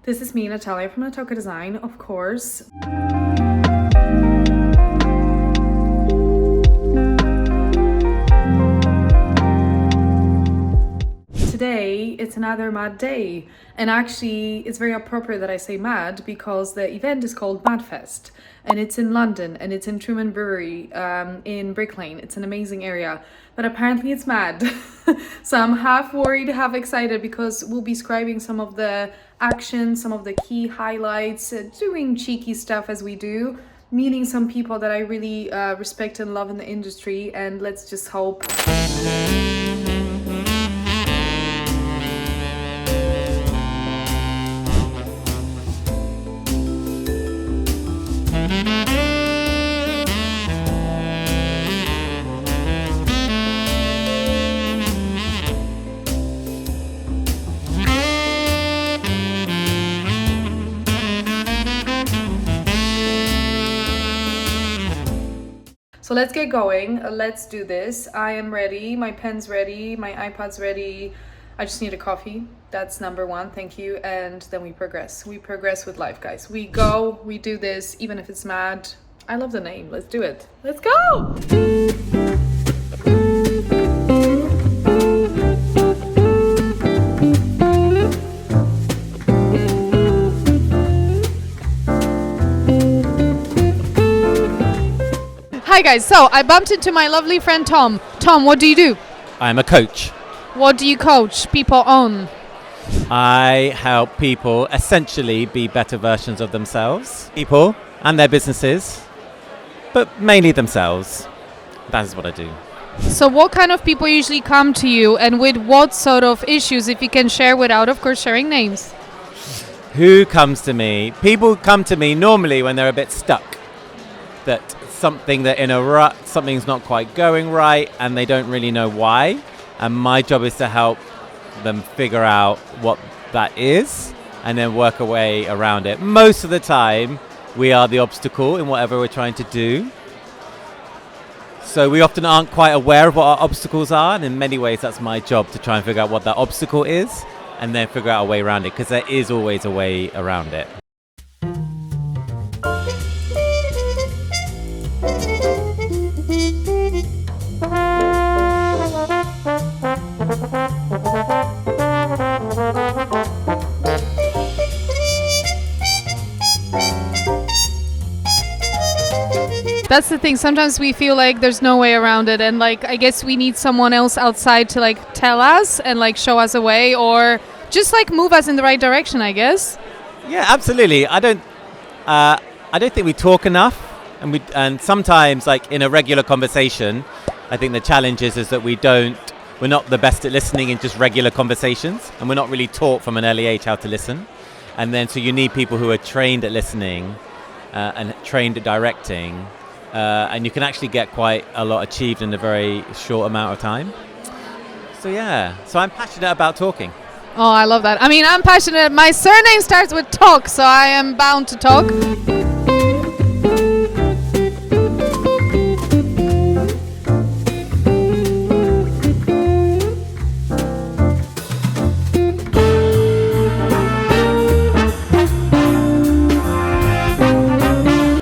This is me, Natalia from Natalka Design, of course. Today, it's another mad day. And actually, it's very appropriate that I say mad because the event is called MADFEST. And it's in London, and it's in Truman Brewery in Brick Lane. It's an amazing area. But apparently it's mad. So I'm half worried, half excited because we'll be scribing some of the actions, some of the key highlights, doing cheeky stuff as we do, meeting some people that I really respect and love in the industry, and let's just hope. So let's get going. Let's do this. I am ready. My pen's ready. My iPad's ready. I just need a coffee. That's number one. Thank you. And then we progress. We progress with life, guys. We go. We do this, even if it's mad. I love the name. Let's do it. Let's go. Hi guys, so I bumped into my lovely friend Tom. Tom, what do you do? I'm a coach. What do you coach people on? I help people essentially be better versions of themselves, people and their businesses, but mainly themselves. That is what I do. So what kind of people usually come to you, and with what sort of issues, if you can share without, of course, sharing names? Who comes to me? People come to me normally when they're a bit stuck. That something that in a rut, something's not quite going right and they don't really know why. And my job is to help them figure out what that is and then work a way around it. Most of the time, we are the obstacle in whatever we're trying to do. So we often aren't quite aware of what our obstacles are. And in many ways, that's my job to try and figure out what that obstacle is and then figure out a way around it, because there is always a way around it. That's the thing. Sometimes we feel like there's no way around it, and like I guess we need someone else outside to like tell us and like show us a way, or just like move us in the right direction, I guess. Yeah, absolutely. I don't think we talk enough, and sometimes like in a regular conversation, I think the challenge is that we're not the best at listening in just regular conversations, and we're not really taught from an early age how to listen. And then so you need people who are trained at listening and trained at directing. And you can actually get quite a lot achieved in a very short amount of time. So yeah, so I'm passionate about talking. Oh, I love that. I mean, I'm passionate. My surname starts with talk, so I am bound to talk.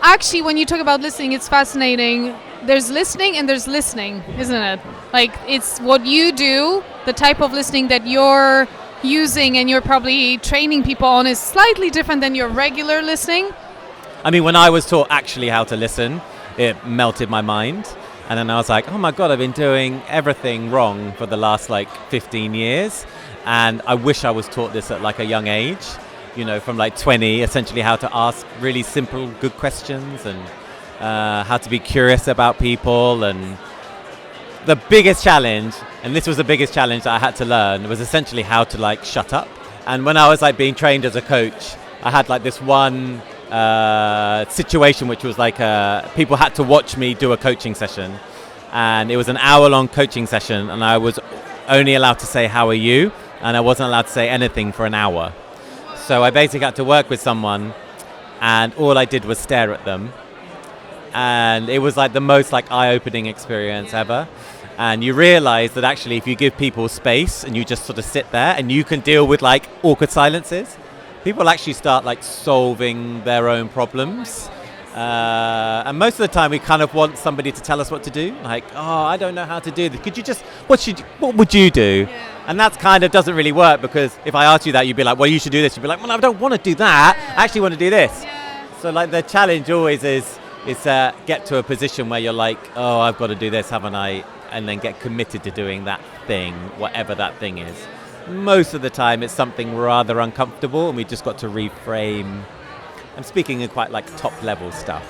Actually, when you talk about listening, it's fascinating. There's listening and there's listening, isn't it? Like, it's what you do, the type of listening that you're using and you're probably training people on is slightly different than your regular listening. I mean, when I was taught actually how to listen, it melted my mind. And then I was like, oh my God, I've been doing everything wrong for the last like 15 years. And I wish I was taught this at like a young age. You know, from like 20, essentially how to ask really simple, good questions, and how to be curious about people. And the biggest challenge, and this was the biggest challenge that I had to learn, was essentially how to like shut up. And when I was like being trained as a coach, I had like this one situation which was like people had to watch me do a coaching session. And it was an hour-long coaching session, and I was only allowed to say, "How are you?" And I wasn't allowed to say anything for an hour. So I basically had to work with someone, and all I did was stare at them. And it was like the most like eye-opening experience ever. And you realize that actually if you give people space and you just sort of sit there and you can deal with like awkward silences, people actually start like solving their own problems. And most of the time we kind of want somebody to tell us what to do. Like, oh, I don't know how to do this. Could you just, what would you do? Yeah. And that's kind of doesn't really work, because if I asked you that, you'd be like, well, you should do this. You'd be like, well, I don't want to do that. I actually want to do this. Yeah. So like the challenge always is get to a position where you're like, oh, I've got to do this, haven't I? And then get committed to doing that thing, whatever that thing is. Most of the time it's something rather uncomfortable, and we just got to reframe. I'm speaking in quite like top level stuff.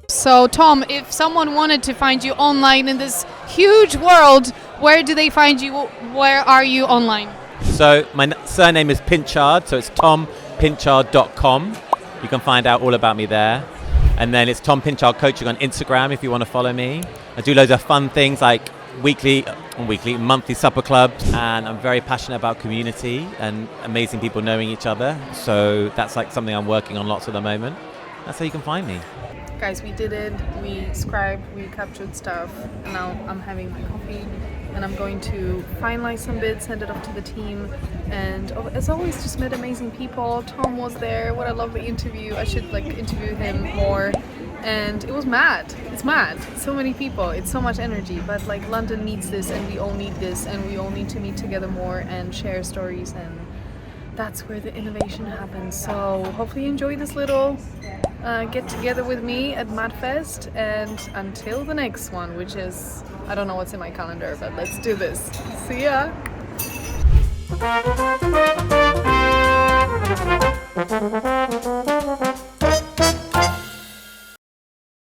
So Tom, if someone wanted to find you online in this huge world, where do they find you? Where are you online? So my surname is Pinchard, so it's tompinchard.com. You can find out all about me there. And then it's Tom Pinchard Coaching on Instagram if you want to follow me. I do loads of fun things like monthly supper clubs, and I'm very passionate about community and amazing people knowing each other. So that's like something I'm working on lots at the moment. That's how you can find me. Guys, we did it. We scribed, we captured stuff, and now I'm having my coffee, and I'm going to finalize some bits, send it off to the team, and as always, just met amazing people. Tom was there. What a lovely interview. I should like interview him more. And it was mad. It's mad. So many people. It's so much energy. But like London needs this, and we all need this, and we all need to meet together more and share stories, and that's where the innovation happens. So hopefully you enjoy this little get together with me at MADFEST, and until the next one, which is, I don't know what's in my calendar, but let's do this. See ya!